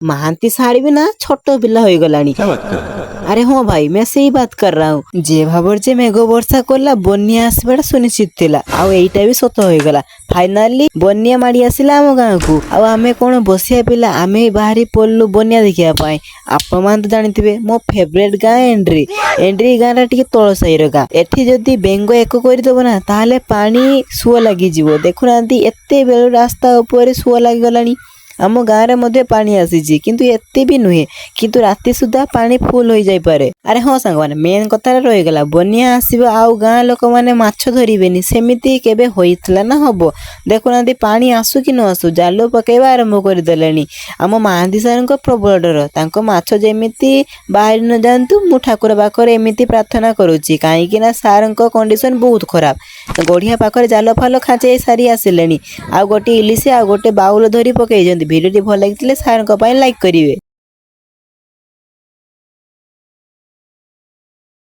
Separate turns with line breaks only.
महांती साड़ी भी ना छोट पिला हो गलानी। अरे हाँ भाई मैं सही बात कर रहा हूँ। जे भावर जे मेघ वर्षा कला बन्या आसबाटा सुनिश्चित थिला आउ एइटा भी सत हो गला। फाइनाली बन्या माड़ी आसिला आम गाँ को आउ आमे कोन बसिया पिला आमे बाहरी पड़लु बन्या देखिया पाए। आपण मान तो जानिथिबे मो फेवरेट गाँ एंड्री। एंड्री गाँ रा टिके तळ साइर गाँ। एठी जदी बेंग एको करि दबो ना ताले पानी सुଅ लागि जिवो। देखुनांती एते बेल रास्ता ऊपर सुଅ लागि गलानी। आम गाँव रे मध्य पानी आसीची किंतु एते भी नुहे किंतु राति सुधा पानी फुल हो जाई पारे। अरे हाँ सांग माने मेन कथा रही गला बन्या आसीबो आउ गाँ लोक माने माछ धरिबेनी सेमिति केबे होइतला ना हबो। देखुनांती पानी आसु कि न आसु जाल पकेबा आरंभ कर देलेनी। आम महांती सारंको प्रबल डर तांको माछ जेमिति बाहर न जानतु मु ठाकुर पाखरे एमिति प्रार्थना करूची काहेकि ना सारंको कंडीशन बहुत खराब। गढ़िया पाखरे जाल फाल खाचे सारी आसिलेनी आउ गोटे इलिसी आउ गोटे बाउल धरी पकेइजंती। भिडियोटी भल लागिथिले सारंको पाई लाइक करिवे।